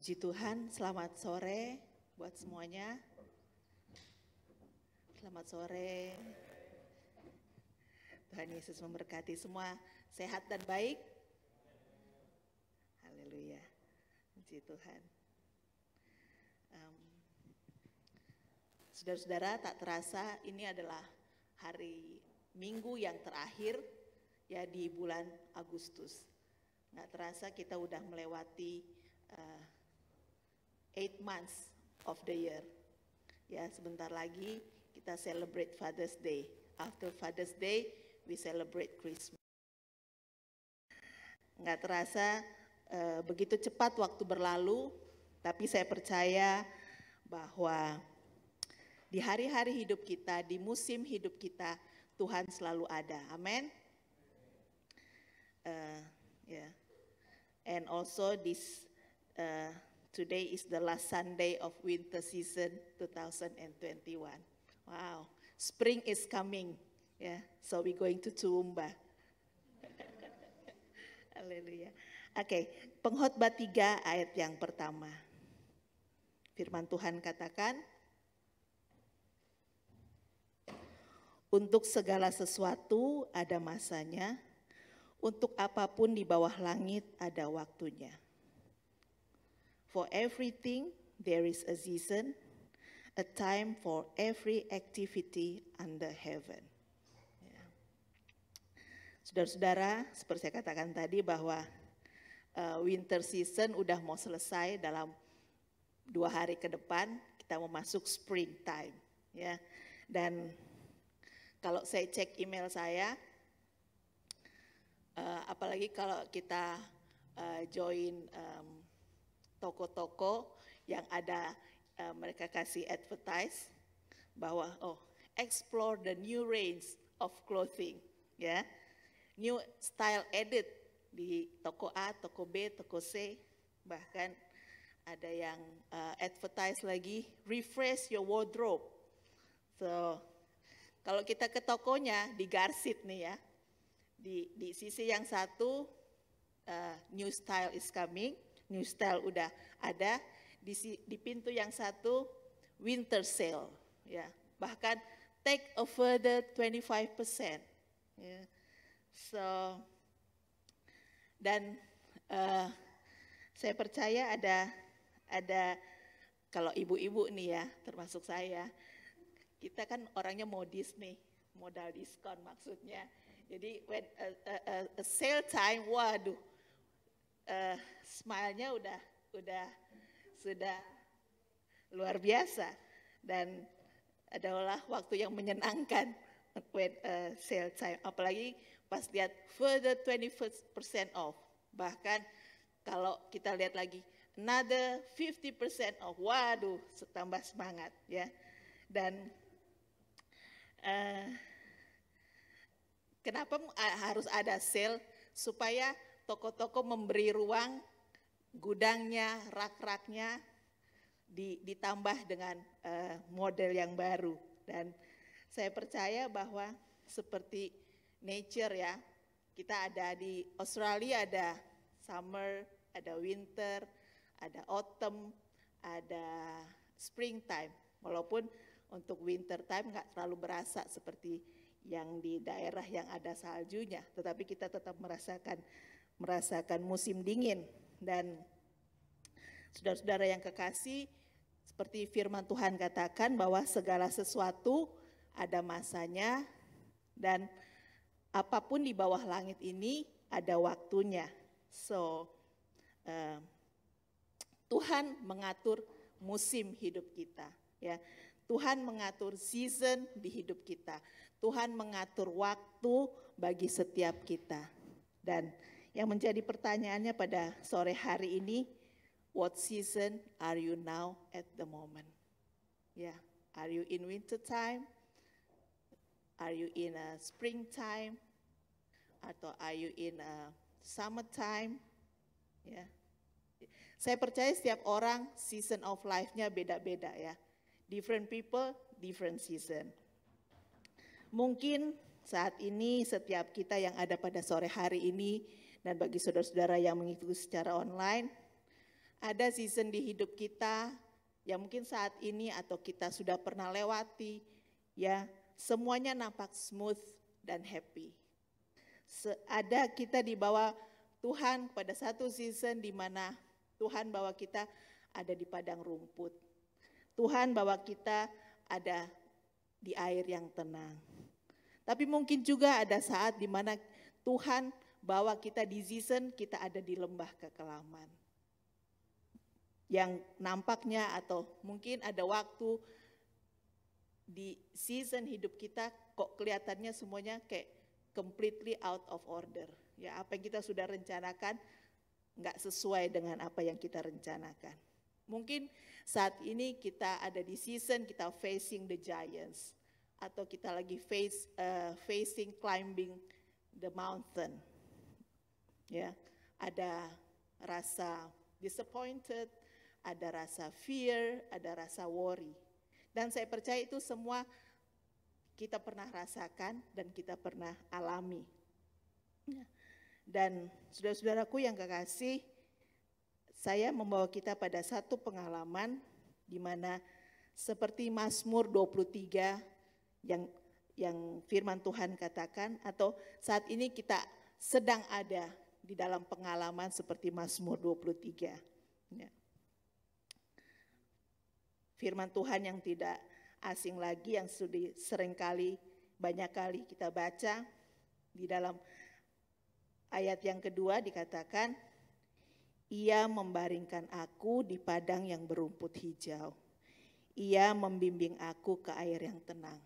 Puji Tuhan, selamat sore buat semuanya. Selamat sore. Tuhan Yesus memberkati semua, sehat dan baik. Haleluya. Puji Tuhan. Saudara-saudara, tak terasa ini adalah hari Minggu yang terakhir ya di bulan Agustus. Nggak terasa kita udah melewati 8 months of the year. Ya, sebentar lagi kita celebrate Father's Day. After Father's Day, we celebrate Christmas. Nggak terasa begitu cepat waktu berlalu, tapi saya percaya bahwa di hari-hari hidup kita, di musim hidup kita, Tuhan selalu ada. Amin. And also today is the last Sunday of winter season 2021. Wow, spring is coming. So we're going to Toowoomba. Haleluya. Oke, Pengkhotbah 3 ayat yang pertama. Firman Tuhan katakan, untuk segala sesuatu ada masanya, untuk apapun di bawah langit ada waktunya. For everything there is a season, a time for every activity under heaven. Saudara-saudara, seperti saya katakan tadi bahwa winter season udah mau selesai dalam 2 hari ke depan, kita mau masuk springtime. Ya. Dan kalau saya cek email saya, apalagi kalau kita join toko-toko yang ada mereka kasih advertise bahwa explore the new range of clothing, ya, new style edit di toko A, toko B, toko C, bahkan ada yang advertise lagi refresh your wardrobe. So kalau kita ke tokonya di Garsit nih ya, di sisi yang satu new style is coming, new style udah ada, di pintu yang satu winter sale, ya, bahkan take a further 25%. Ya. So dan saya percaya ada kalau ibu-ibu nih ya, termasuk saya. Kita kan orangnya modis nih, modal diskon maksudnya. Jadi when a sale time, waduh, smile-nya sudah luar biasa, dan adalah waktu yang menyenangkan when sale time. Apalagi pas lihat further 20% off, bahkan kalau kita lihat lagi another 50% off, waduh, tambah semangat ya. Dan kenapa harus ada sale? Supaya toko-toko memberi ruang gudangnya, rak-raknya ditambah dengan model yang baru. Dan saya percaya bahwa seperti nature ya, kita ada di Australia, ada summer, ada winter, ada autumn, ada springtime. Walaupun untuk winter time nggak terlalu berasa seperti yang di daerah yang ada saljunya, tetapi kita tetap merasakan musim dingin. Dan saudara-saudara yang kekasih, seperti firman Tuhan katakan bahwa segala sesuatu ada masanya, dan apapun di bawah langit ini ada waktunya. So Tuhan mengatur musim hidup kita, ya. Tuhan mengatur season di hidup kita. Tuhan mengatur waktu bagi setiap kita. Dan yang menjadi pertanyaannya pada sore hari ini, what season are you now at the moment? Ya, are you in winter time? Are you in a springtime? Atau are you in a summertime? Ya. Saya percaya setiap orang season of life-nya beda-beda ya. Different people, different season. Mungkin saat ini setiap kita yang ada pada sore hari ini, dan bagi saudara-saudara yang mengikuti secara online, Ada season di hidup kita yang mungkin saat ini atau kita sudah pernah lewati, ya semuanya nampak smooth dan happy. Ada kita di bawah Tuhan pada satu season di mana Tuhan bawa kita ada di padang rumput. Tuhan bawa kita ada di air yang tenang. Tapi mungkin juga ada saat di mana Tuhan bawa kita di season kita ada di lembah kekelaman. Yang nampaknya atau mungkin ada waktu di season hidup kita kok kelihatannya semuanya kayak completely out of order. Ya, apa yang kita sudah rencanakan nggak sesuai dengan apa yang kita rencanakan. Mungkin saat ini kita ada di season kita facing the giants atau kita lagi facing climbing the mountain. Ya, ada rasa disappointed, ada rasa fear, ada rasa worry. Dan saya percaya itu semua kita pernah rasakan dan kita pernah alami. Dan saudara-saudaraku yang kekasih, saya membawa kita pada satu pengalaman di mana seperti Mazmur 23 yang firman Tuhan katakan, atau saat ini kita sedang ada di dalam pengalaman seperti Mazmur 23. Ya. Firman Tuhan yang tidak asing lagi, yang sudah seringkali banyak kali kita baca. Di dalam ayat yang kedua dikatakan, Ia membaringkan aku di padang yang berumput hijau. Ia membimbing aku ke air yang tenang.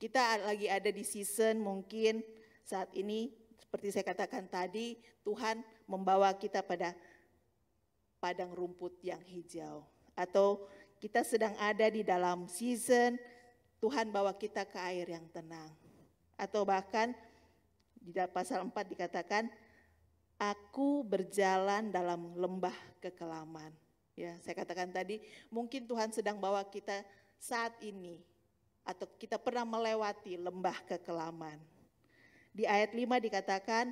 Kita lagi ada di season mungkin saat ini, seperti saya katakan tadi, Tuhan membawa kita pada padang rumput yang hijau. Atau kita sedang ada di dalam season, Tuhan bawa kita ke air yang tenang. Atau bahkan di pasal 4 dikatakan, aku berjalan dalam lembah kekelaman. Ya, saya katakan tadi, mungkin Tuhan sedang bawa kita saat ini, atau kita pernah melewati lembah kekelaman. Di ayat 5 dikatakan,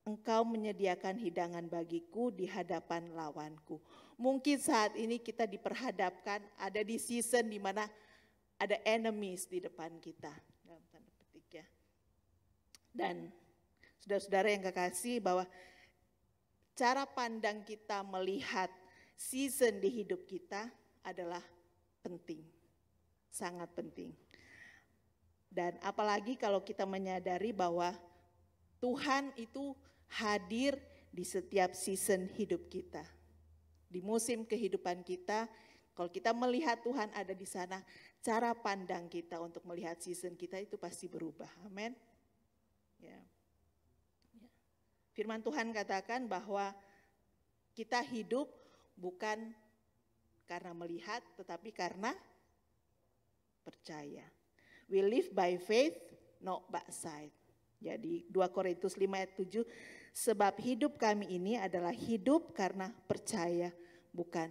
Engkau menyediakan hidangan bagiku di hadapan lawanku. Mungkin saat ini kita diperhadapkan ada di season di mana ada enemies di depan kita. Dalam tanda petik ya. Dan saudara-saudara yang kekasih, bahwa cara pandang kita melihat season di hidup kita adalah penting. Sangat penting. Dan apalagi kalau kita menyadari bahwa Tuhan itu hadir di setiap season hidup kita. Di musim kehidupan kita, kalau kita melihat Tuhan ada di sana, cara pandang kita untuk melihat season kita itu pasti berubah. Amin. Ya. Firman Tuhan katakan bahwa kita hidup bukan karena melihat, tetapi karena percaya. We live by faith, not by sight. Jadi 2 Korintus 5 ayat 7, sebab hidup kami ini adalah hidup karena percaya, bukan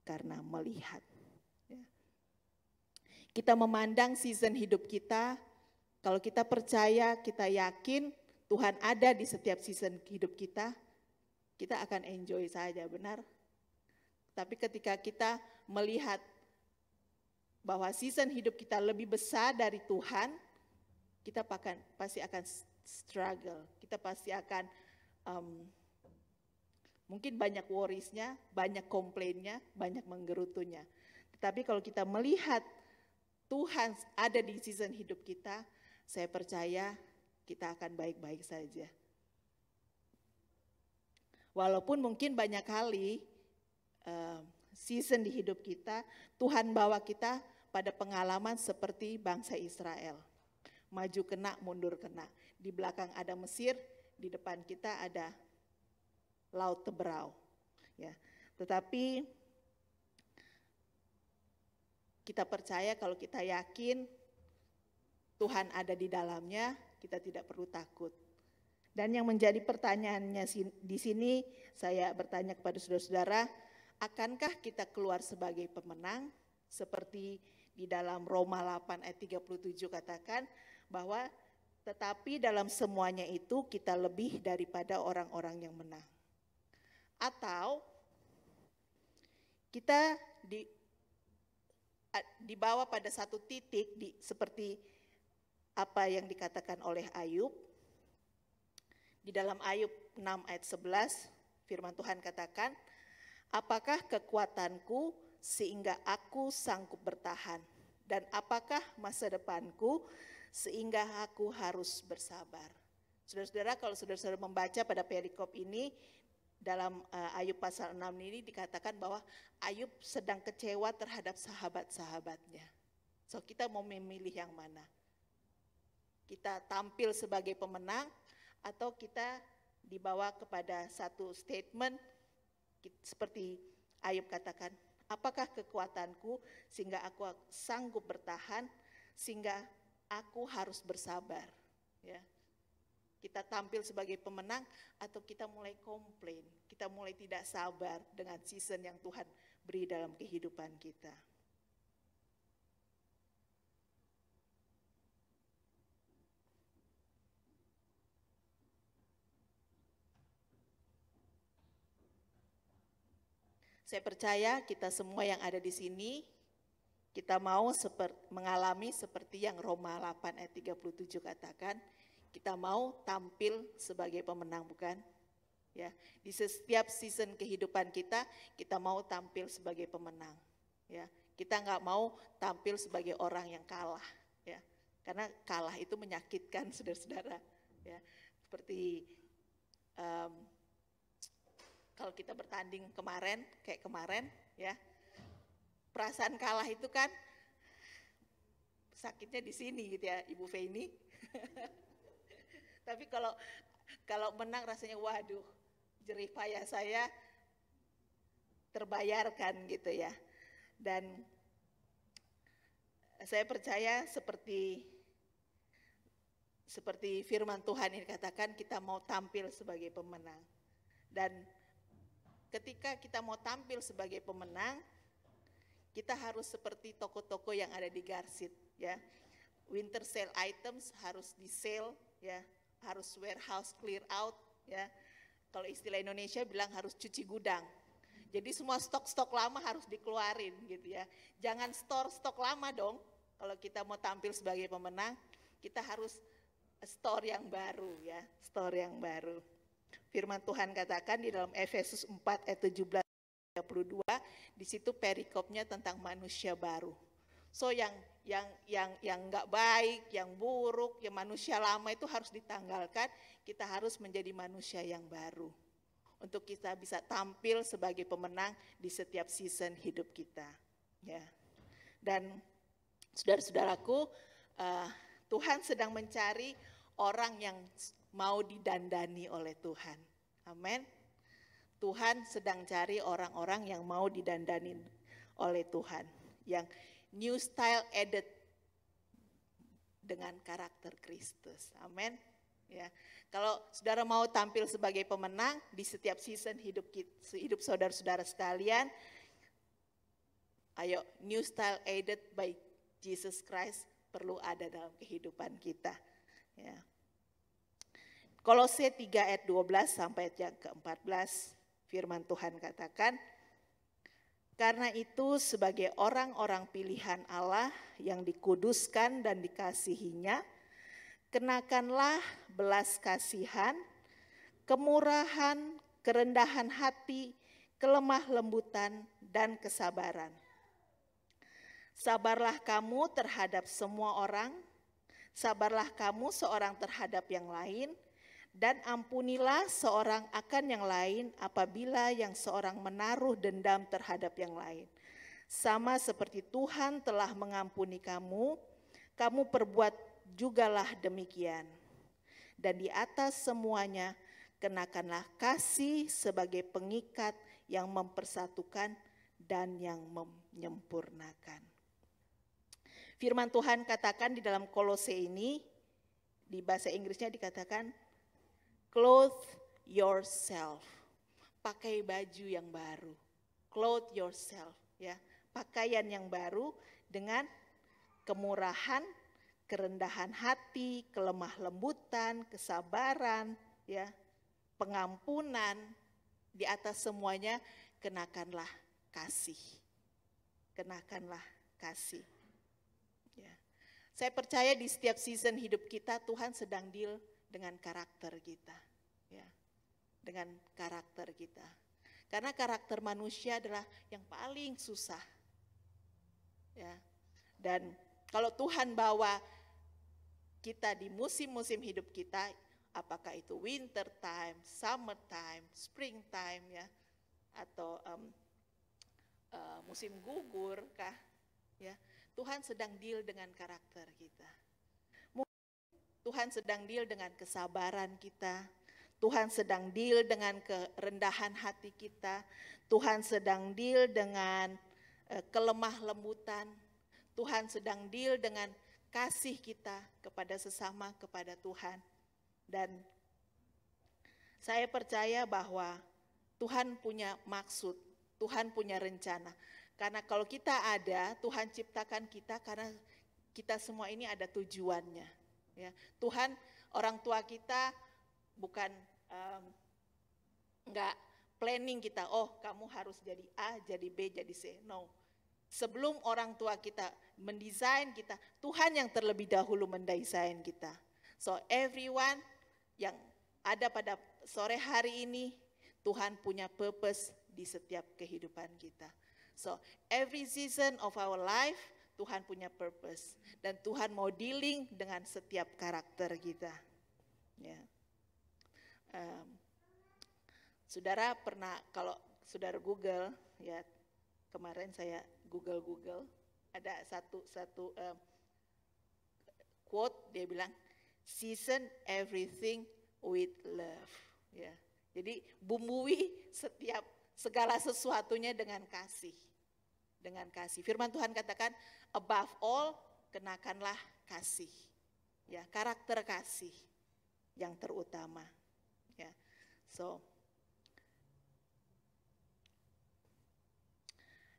karena melihat. Ya. Kita memandang season hidup kita, kalau kita percaya, kita yakin Tuhan ada di setiap season hidup kita, kita akan enjoy saja, benar? Tapi ketika kita melihat bahwa season hidup kita lebih besar dari Tuhan, kita pasti akan struggle, kita pasti akan mungkin banyak worries-nya, banyak komplainnya, banyak menggerutunya. Tetapi kalau kita melihat Tuhan ada di season hidup kita, saya percaya kita akan baik-baik saja. Walaupun mungkin banyak kali season di hidup kita, Tuhan bawa kita pada pengalaman seperti bangsa Israel. Maju kena, mundur kena. Di belakang ada Mesir, di depan kita ada Laut Teberau. Ya. Tetapi kita percaya, kalau kita yakin Tuhan ada di dalamnya, kita tidak perlu takut. Dan yang menjadi pertanyaannya di sini, saya bertanya kepada saudara-saudara, akankah kita keluar sebagai pemenang? Seperti di dalam Roma 8 ayat 37 katakan, bahwa tetapi dalam semuanya itu kita lebih daripada orang-orang yang menang. Atau kita dibawa pada satu titik seperti apa yang dikatakan oleh Ayub. Di dalam Ayub 6 ayat 11, firman Tuhan katakan, apakah kekuatanku sehingga aku sanggup bertahan? Dan apakah masa depanku sehingga aku harus bersabar? Saudara-saudara, kalau saudara-saudara membaca pada perikop ini, dalam Ayub pasal 6 ini dikatakan bahwa Ayub sedang kecewa terhadap sahabat-sahabatnya. So kita mau memilih yang mana? Kita tampil sebagai pemenang atau kita dibawa kepada satu statement seperti Ayub katakan, apakah kekuatanku sehingga aku sanggup bertahan, sehingga aku harus bersabar. Ya. Kita tampil sebagai pemenang atau kita mulai komplain, kita mulai tidak sabar dengan season yang Tuhan beri dalam kehidupan kita. Saya percaya kita semua yang ada di sini, kita mau mengalami seperti yang Roma 8 ayat 37 katakan, kita mau tampil sebagai pemenang, bukan? Ya, di setiap season kehidupan kita mau tampil sebagai pemenang. Ya, kita nggak mau tampil sebagai orang yang kalah. Ya, karena kalah itu menyakitkan, saudara-saudara. Ya, seperti kalau kita bertanding kayak kemarin, ya, perasaan kalah itu kan sakitnya di sini gitu ya, Ibu Feni. Tapi kalau menang rasanya waduh, jerih payah saya terbayarkan gitu ya. Dan saya percaya seperti firman Tuhan ini katakan, kita mau tampil sebagai pemenang. Dan ketika kita mau tampil sebagai pemenang, kita harus seperti toko-toko yang ada di Garsit, ya. Winter sale items harus di sale, ya. Harus warehouse clear out, ya. Kalau istilah Indonesia bilang harus cuci gudang. Jadi semua stok-stok lama harus dikeluarin gitu ya. Jangan stok lama dong. Kalau kita mau tampil sebagai pemenang, kita harus store yang baru, ya. Store yang baru. Firman Tuhan katakan di dalam Efesus 4 ayat 17-32, di situ perikopnya tentang manusia baru. So yang nggak baik, yang buruk, yang manusia lama itu harus ditanggalkan. Kita harus menjadi manusia yang baru untuk kita bisa tampil sebagai pemenang di setiap season hidup kita. Ya. Dan saudara-saudaraku, Tuhan sedang mencari orang yang mau didandani oleh Tuhan. Amin. Tuhan sedang cari orang-orang yang mau didandani oleh Tuhan. Yang new style added dengan karakter Kristus. Amin. Ya. Kalau saudara mau tampil sebagai pemenang di setiap season hidup saudara-saudara sekalian, ayo, new style added by Jesus Christ perlu ada dalam kehidupan kita. Ya. Kolose 3 ayat 12 sampai ayat ke-14, firman Tuhan katakan, karena itu sebagai orang-orang pilihan Allah yang dikuduskan dan dikasihinya, kenakanlah belas kasihan, kemurahan, kerendahan hati, kelemah lembutan, dan kesabaran. Sabarlah kamu terhadap semua orang, sabarlah kamu seorang terhadap yang lain, dan ampunilah seorang akan yang lain apabila yang seorang menaruh dendam terhadap yang lain. Sama seperti Tuhan telah mengampuni kamu, kamu perbuat jugalah demikian. Dan di atas semuanya, kenakanlah kasih sebagai pengikat yang mempersatukan dan yang menyempurnakan. Firman Tuhan katakan di dalam Kolose ini, di bahasa Inggrisnya dikatakan, clothe yourself, pakai baju yang baru, clothe yourself, ya, pakaian yang baru dengan kemurahan, kerendahan hati, kelemah lembutan, kesabaran, ya, pengampunan. Di atas semuanya kenakanlah kasih. Kenakanlah kasih. Ya. Saya percaya di setiap season hidup kita Tuhan sedang deal dengan karakter kita. Ya. Dengan karakter kita. Karena karakter manusia adalah yang paling susah. Ya. Dan kalau Tuhan bawa kita di musim-musim hidup kita, apakah itu winter time, summer time, spring time ya, atau musim gugur kah, ya, Tuhan sedang deal dengan karakter kita. Tuhan sedang deal dengan kesabaran kita. Tuhan sedang deal dengan kerendahan hati kita. Tuhan sedang deal dengan kelemah lembutan. Tuhan sedang deal dengan kasih kita kepada sesama, kepada Tuhan. Dan saya percaya bahwa Tuhan punya maksud, Tuhan punya rencana. Karena kalau kita ada, Tuhan ciptakan kita karena kita semua ini ada tujuannya. Ya. Tuhan, orang tua kita bukan enggak planning kita, oh kamu harus jadi A, jadi B, jadi C. No. Sebelum orang tua kita mendesain kita, Tuhan yang terlebih dahulu mendesain kita. So everyone yang ada pada sore hari ini, Tuhan punya purpose di setiap kehidupan kita. So every season of our life, Tuhan punya purpose. Dan Tuhan mau dealing dengan setiap karakter kita. Ya. Saudara pernah, kalau saudara Google, ya kemarin saya Google, ada satu quote, dia bilang, season everything with love. Ya. Jadi bumbui segala sesuatunya dengan kasih. Dengan kasih. Firman Tuhan katakan, above all, kenakanlah kasih. Ya, karakter kasih yang terutama. Ya. So,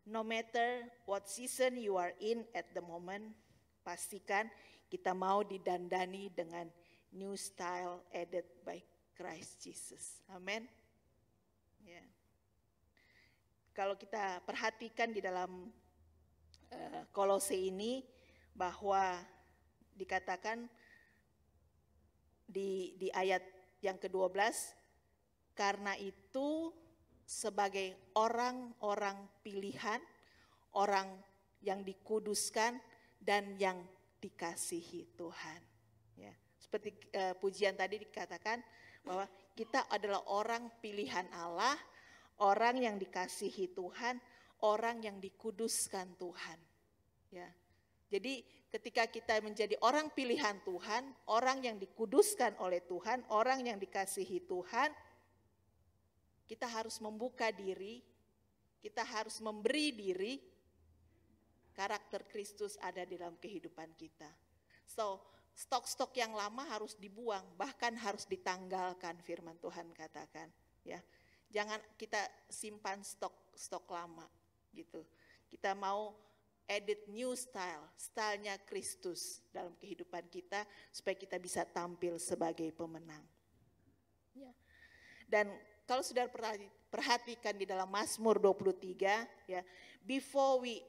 no matter what season you are in at the moment, pastikan kita mau didandani dengan new style added by Christ Jesus. Amin. Ya. Kalau kita perhatikan di dalam Kolose ini, bahwa dikatakan di ayat yang ke-12, karena itu sebagai orang-orang pilihan, orang yang dikuduskan dan yang dikasihi Tuhan. Ya, seperti pujian tadi dikatakan bahwa kita adalah orang pilihan Allah, orang yang dikasihi Tuhan, orang yang dikuduskan Tuhan. Ya, jadi ketika kita menjadi orang pilihan Tuhan, orang yang dikuduskan oleh Tuhan, orang yang dikasihi Tuhan, kita harus membuka diri, kita harus memberi diri, karakter Kristus ada di dalam kehidupan kita. So, stok-stok yang lama harus dibuang, bahkan harus ditanggalkan, firman Tuhan katakan. Ya, jangan kita simpan stok lama gitu. Kita mau edit new style, stylenya Kristus dalam kehidupan kita supaya kita bisa tampil sebagai pemenang. Ya. Dan kalau sudah perhatikan di dalam Mazmur 23, ya, before we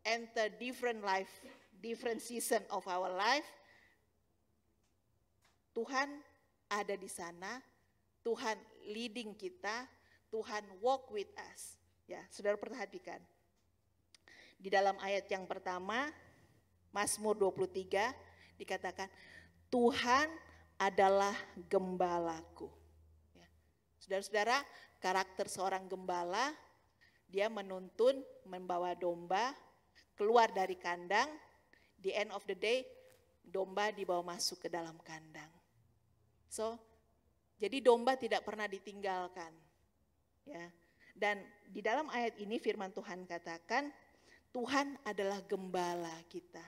enter different season of our life, Tuhan ada di sana, Tuhan leading kita, Tuhan walk with us. Ya, saudara perhatikan. Di dalam ayat yang pertama, Mazmur 23 dikatakan, Tuhan adalah gembalaku. Ya. Saudara-saudara, karakter seorang gembala, dia menuntun, membawa domba, keluar dari kandang, the end of the day, domba dibawa masuk ke dalam kandang. So, jadi domba tidak pernah ditinggalkan. Ya. Dan di dalam ayat ini firman Tuhan katakan, Tuhan adalah gembala kita.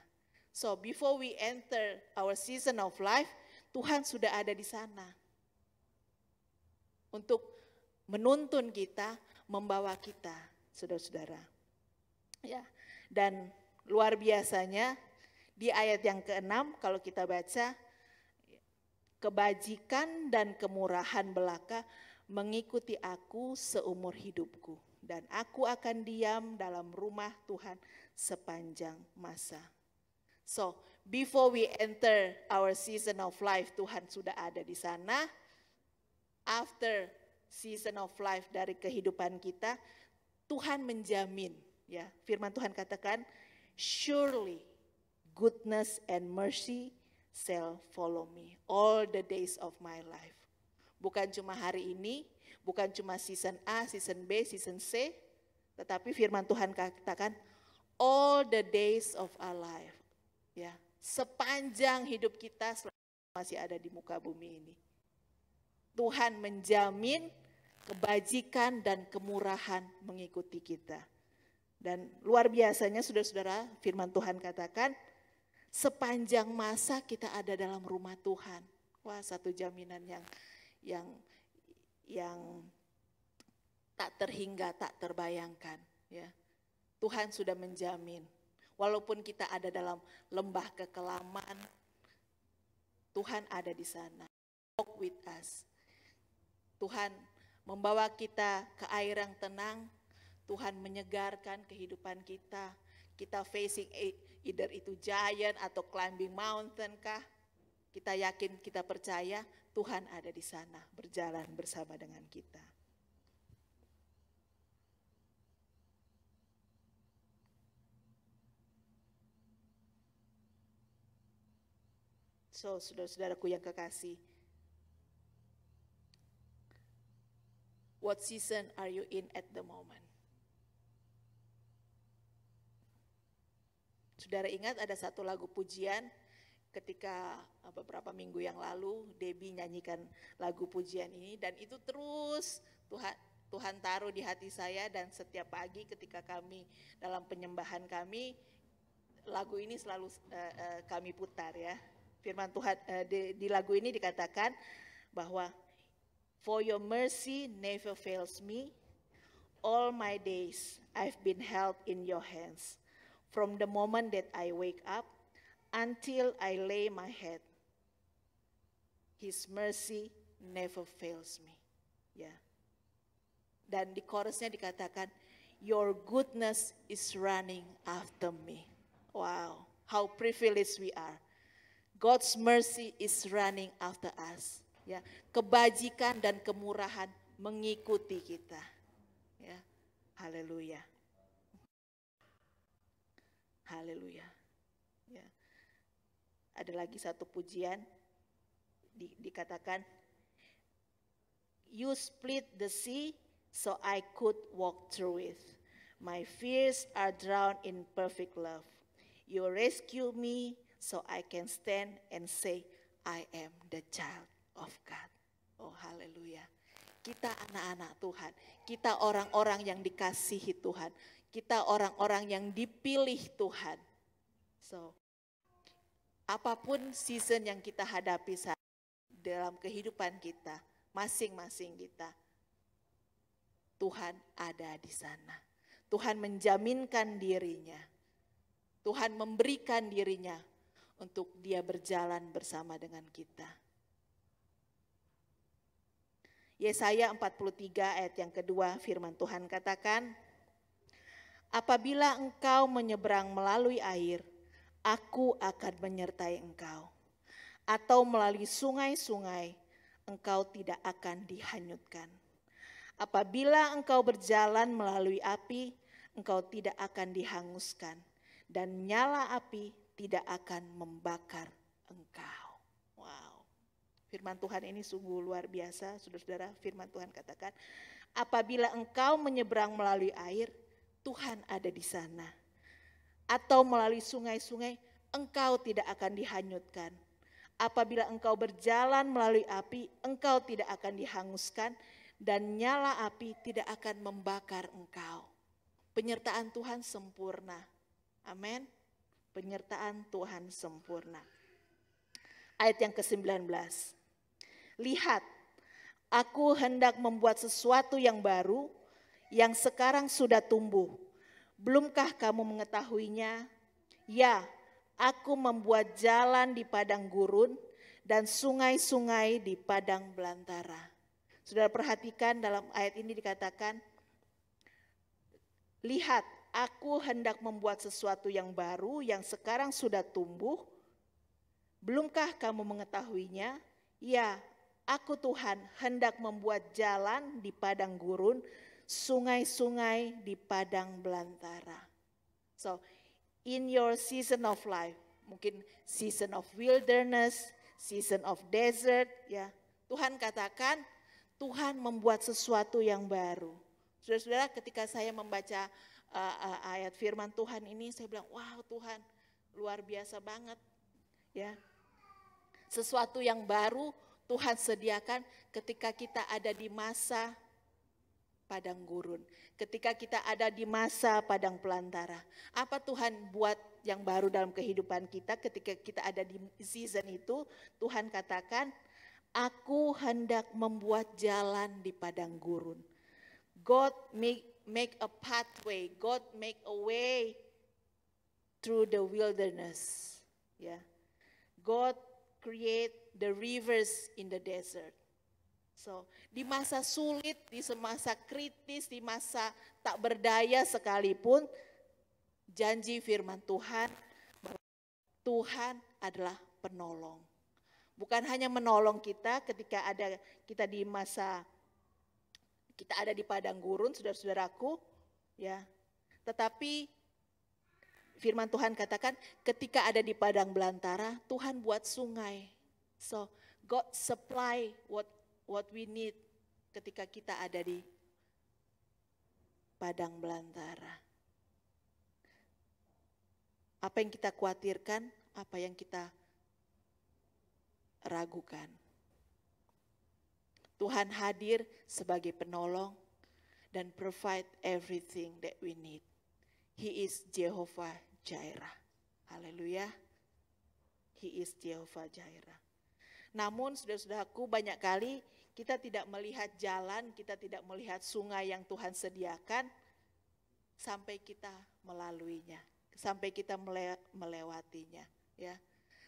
So before we enter our season of life, Tuhan sudah ada di sana. Untuk menuntun kita, membawa kita, saudara-saudara. Ya. Dan luar biasanya di ayat yang ke-6 kalau kita baca, kebajikan dan kemurahan belaka mengikuti aku seumur hidupku. dan aku akan diam dalam rumah Tuhan sepanjang masa. So, before we enter our season of life, Tuhan sudah ada di sana. After season of life dari kehidupan kita, Tuhan menjamin, ya. Firman Tuhan katakan, surely goodness and mercy shall follow me all the days of my life. Bukan cuma hari ini, bukan cuma season A, season B, season C, tetapi firman Tuhan katakan all the days of our life. Ya, sepanjang hidup kita masih ada di muka bumi ini. Tuhan menjamin kebajikan dan kemurahan mengikuti kita. Dan luar biasanya saudara-saudara, firman Tuhan katakan sepanjang masa kita ada dalam rumah Tuhan. Wah, satu jaminan yang tak terhingga, tak terbayangkan, ya. Tuhan sudah menjamin. Walaupun kita ada dalam lembah kekelaman, Tuhan ada di sana. Walk with us. Tuhan membawa kita ke air yang tenang. Tuhan menyegarkan kehidupan kita. Kita facing either itu giant atau climbing mountain kah. Kita yakin, kita percaya Tuhan ada di sana berjalan bersama dengan kita. So, saudara-saudaraku yang kekasih, what season are you in at the moment? Saudara ingat ada satu lagu pujian ketika beberapa minggu yang lalu Debbie nyanyikan lagu pujian ini, dan itu terus Tuhan taruh di hati saya, dan setiap pagi ketika kami dalam penyembahan kami, lagu ini selalu kami putar, ya. Firman Tuhan di lagu ini dikatakan bahwa for your mercy never fails me, all my days I've been held in your hands, from the moment that I wake up until I lay my head, His mercy never fails me. Ya. Dan di chorusnya dikatakan, your goodness is running after me. Wow, how privileged we are. God's mercy is running after us. Ya, kebajikan dan kemurahan mengikuti kita. Ya, haleluya. Haleluya. Ya. Ada lagi satu pujian dikatakan, you split the sea so I could walk through it. My fears are drowned in perfect love. You rescue me so I can stand and say, I am the child of God. Oh, haleluya. Kita anak-anak Tuhan. Kita orang-orang yang dikasihi Tuhan. Kita orang-orang yang dipilih Tuhan. So, apapun season yang kita hadapi saat dalam kehidupan kita, masing-masing kita, Tuhan ada di sana. Tuhan menjaminkan dirinya. Tuhan memberikan dirinya untuk Dia berjalan bersama dengan kita. Yesaya 43 ayat yang kedua, firman Tuhan katakan, apabila engkau menyeberang melalui air, aku akan menyertai engkau. Atau melalui sungai-sungai, engkau tidak akan dihanyutkan. Apabila engkau berjalan melalui api, engkau tidak akan dihanguskan. Dan nyala api tidak akan membakar engkau. Wow. Firman Tuhan ini sungguh luar biasa, saudara-saudara. Firman Tuhan katakan, apabila engkau menyeberang melalui air, Tuhan ada di sana. Atau melalui sungai-sungai, engkau tidak akan dihanyutkan. Apabila engkau berjalan melalui api, engkau tidak akan dihanguskan, dan nyala api tidak akan membakar engkau. Penyertaan Tuhan sempurna. Amin. Penyertaan Tuhan sempurna. Ayat yang ke-19. Lihat, aku hendak membuat sesuatu yang baru, yang sekarang sudah tumbuh. Belumkah kamu mengetahuinya? Ya, aku membuat jalan di padang gurun dan sungai-sungai di padang belantara. Saudara perhatikan dalam ayat ini dikatakan, Lihat, aku hendak membuat sesuatu yang baru yang sekarang sudah tumbuh. Belumkah kamu mengetahuinya? Ya, aku Tuhan hendak membuat jalan di padang gurun, sungai-sungai di padang belantara. So, in your season of life, mungkin season of wilderness, season of desert, ya. Tuhan katakan, Tuhan membuat sesuatu yang baru. Saudara-saudara, ketika saya membaca ayat firman Tuhan ini, saya bilang, wow Tuhan, luar biasa banget. Ya, sesuatu yang baru Tuhan sediakan ketika kita ada di masa padang gurun, ketika kita ada di masa padang pelantara. Apa Tuhan buat yang baru dalam kehidupan kita ketika kita ada di season itu? Tuhan katakan, aku hendak membuat jalan di padang gurun. God make a pathway, God make a way through the wilderness. Ya, God create the rivers in the desert. So, di masa sulit, di masa kritis, di masa tak berdaya sekalipun, janji firman Tuhan bahwa Tuhan adalah penolong. Bukan hanya menolong kita ketika ada kita di masa kita ada di padang gurun, saudara-saudaraku, ya. Tetapi firman Tuhan katakan ketika ada di padang belantara, Tuhan buat sungai. So, God supply what we need ketika kita ada di padang belantara. Apa yang kita khawatirkan, apa yang kita ragukan. Tuhan hadir sebagai penolong dan provide everything that we need. He is Jehovah Jireh. Haleluya. He is Jehovah Jireh. Namun saudara-saudaraku, banyak kali kita tidak melihat jalan, kita tidak melihat sungai yang Tuhan sediakan sampai kita melaluinya, sampai kita melewatinya. Ya,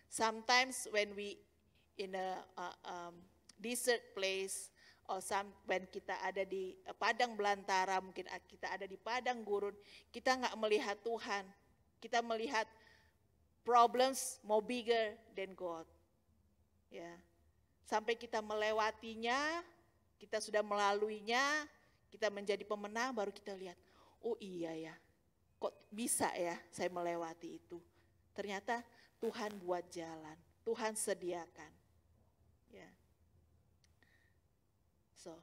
sometimes when we in a desert place, or when kita ada di padang belantara, mungkin kita ada di padang gurun, kita nggak melihat Tuhan, kita melihat problems more bigger than God. Ya, sampai kita melewatinya, kita sudah melaluinya, kita menjadi pemenang, baru kita lihat, oh iya ya, kok bisa ya saya melewati itu. Ternyata Tuhan buat jalan, Tuhan sediakan. Ya, so,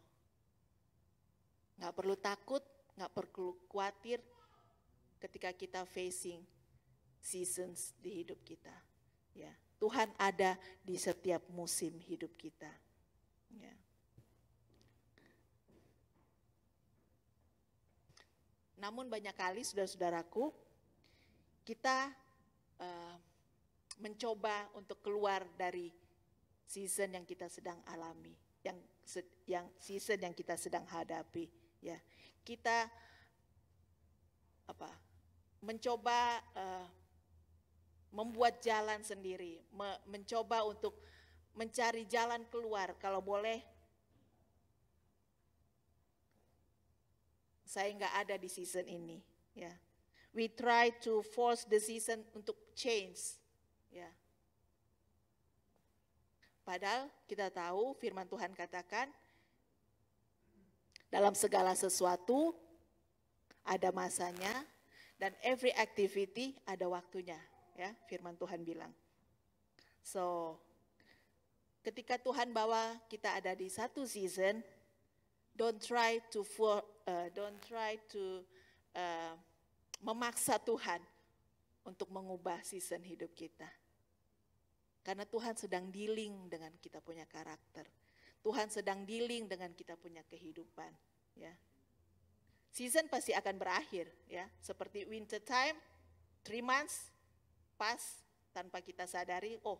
nggak perlu takut, nggak perlu khawatir ketika kita facing seasons di hidup kita. Ya, Tuhan ada di setiap musim hidup kita. Ya. Namun banyak kali saudara-saudaraku, kita mencoba untuk keluar dari season yang kita sedang alami, yang season yang kita sedang hadapi. Ya, kita mencoba membuat jalan sendiri, mencoba untuk mencari jalan keluar. Kalau boleh, saya nggak ada di season ini. Ya, we try to force the season untuk change. Ya, padahal kita tahu firman Tuhan katakan dalam segala sesuatu ada masanya dan every activity ada waktunya. Ya, firman Tuhan bilang. So, ketika Tuhan bawa kita ada di satu season, don't try to memaksa Tuhan untuk mengubah season hidup kita. Karena Tuhan sedang dealing dengan kita punya karakter. Tuhan sedang dealing dengan kita punya kehidupan. Ya, season pasti akan berakhir. Ya, seperti winter time, 3 months. Pas tanpa kita sadari, oh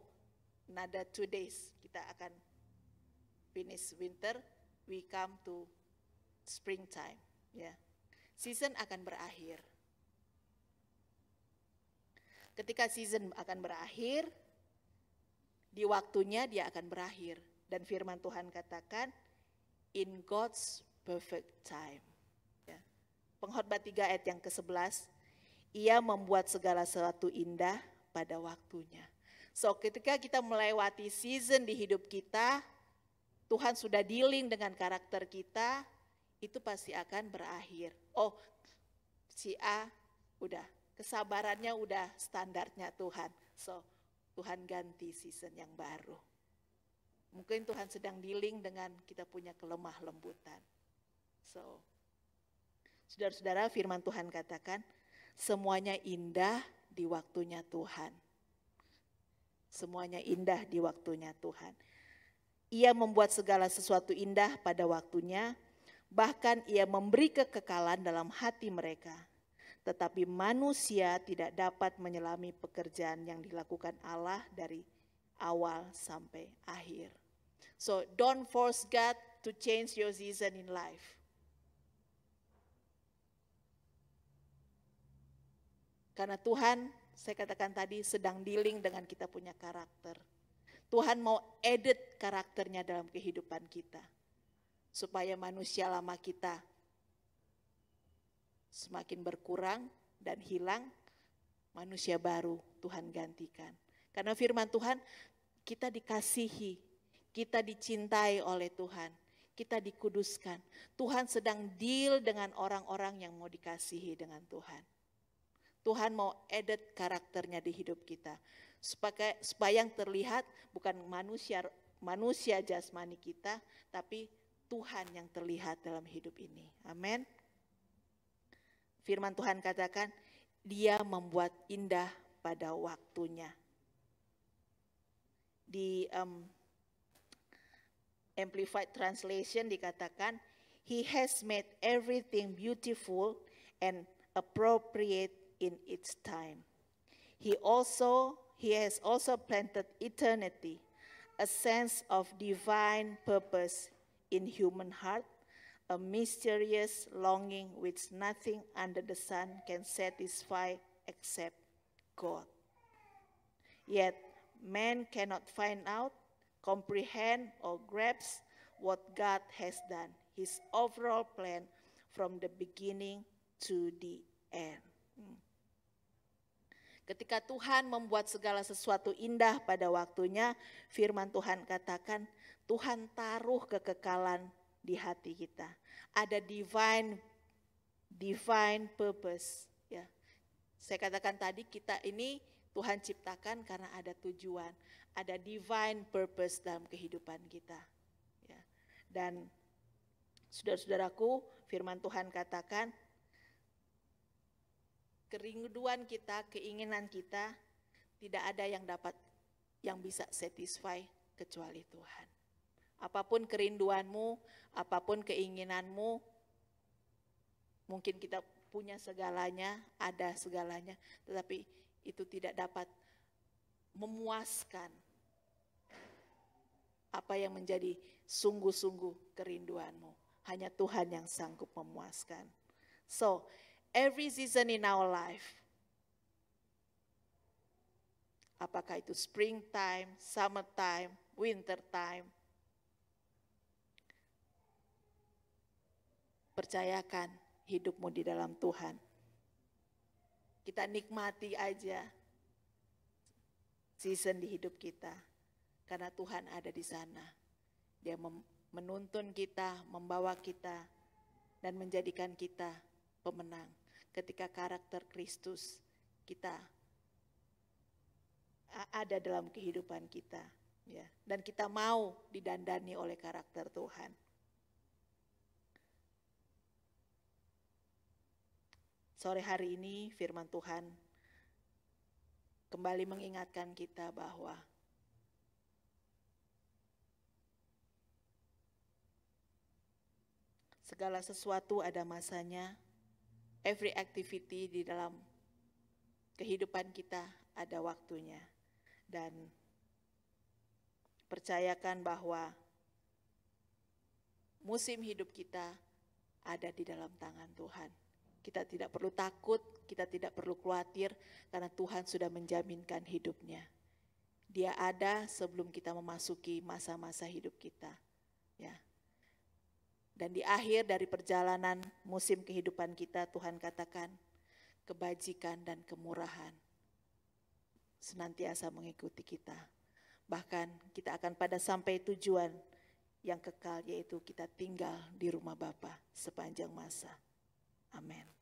another 2 days kita akan finish winter, we come to springtime. Ya, season akan berakhir. Ketika season akan berakhir, di waktunya dia akan berakhir. Dan firman Tuhan katakan, in God's perfect time. Ya. Pengkhotbah 3 ayat yang ke-11, ia membuat segala sesuatu indah pada waktunya. So ketika kita melewati season di hidup kita, Tuhan sudah dealing dengan karakter kita, itu pasti akan berakhir. Oh, si A udah, kesabarannya udah standarnya Tuhan. So Tuhan ganti season yang baru. Mungkin Tuhan sedang dealing dengan kita punya kelemah lembutan. So, saudara-saudara, firman Tuhan katakan, semuanya indah di waktunya Tuhan. Semuanya indah di waktunya Tuhan. Ia membuat segala sesuatu indah pada waktunya, bahkan ia memberi kekekalan dalam hati mereka. Tetapi manusia tidak dapat menyelami pekerjaan yang dilakukan Allah dari awal sampai akhir. So don't force God to change your season in life. Karena Tuhan, saya katakan tadi, sedang dealing dengan kita punya karakter. Tuhan mau edit karakternya dalam kehidupan kita. Supaya manusia lama kita semakin berkurang dan hilang, manusia baru Tuhan gantikan. Karena firman Tuhan, kita dikasihi, kita dicintai oleh Tuhan, kita dikuduskan. Tuhan sedang deal dengan orang-orang yang mau dikasihi dengan Tuhan. Tuhan mau edit karakternya di hidup kita. Supaya yang terlihat bukan manusia jasmani kita, tapi Tuhan yang terlihat dalam hidup ini. Amin. Firman Tuhan katakan, dia membuat indah pada waktunya. Di Amplified Translation dikatakan, he has made everything beautiful and appropriate in its time. He has also planted eternity, a sense of divine purpose in human heart, a mysterious longing which nothing under the sun can satisfy except God. Yet man cannot find out, comprehend, or grasp what God has done, his overall plan from the beginning to the end. Ketika Tuhan membuat segala sesuatu indah pada waktunya, firman Tuhan katakan, Tuhan taruh kekekalan di hati kita. Ada divine purpose. Ya. Saya katakan tadi, kita ini Tuhan ciptakan karena ada tujuan. Ada divine purpose dalam kehidupan kita. Ya. Dan saudara-saudaraku, firman Tuhan katakan, kerinduan kita, keinginan kita, tidak ada yang bisa satisfy kecuali Tuhan. Apapun kerinduanmu, apapun keinginanmu, mungkin kita punya segalanya, ada segalanya, tetapi itu tidak dapat memuaskan apa yang menjadi sungguh-sungguh kerinduanmu. Hanya Tuhan yang sanggup memuaskan. So, every season in our life, apakah itu springtime, summertime, wintertime, percayakan hidupmu di dalam Tuhan. Kita nikmati aja season di hidup kita, karena Tuhan ada di sana. Dia menuntun kita, membawa kita, dan menjadikan kita pemenang. Ketika karakter Kristus kita ada dalam kehidupan kita, ya, dan kita mau didandani oleh karakter Tuhan. Sore hari ini firman Tuhan kembali mengingatkan kita bahwa segala sesuatu ada masanya. Every activity di dalam kehidupan kita ada waktunya. Dan percayakan bahwa musim hidup kita ada di dalam tangan Tuhan. Kita tidak perlu takut, kita tidak perlu khawatir, karena Tuhan sudah menjaminkan hidupnya. Dia ada sebelum kita memasuki masa-masa hidup kita. Ya. Dan di akhir dari perjalanan musim kehidupan kita, Tuhan katakan, kebajikan dan kemurahan senantiasa mengikuti kita. Bahkan kita akan pada sampai tujuan yang kekal, yaitu kita tinggal di rumah Bapa sepanjang masa. Amin.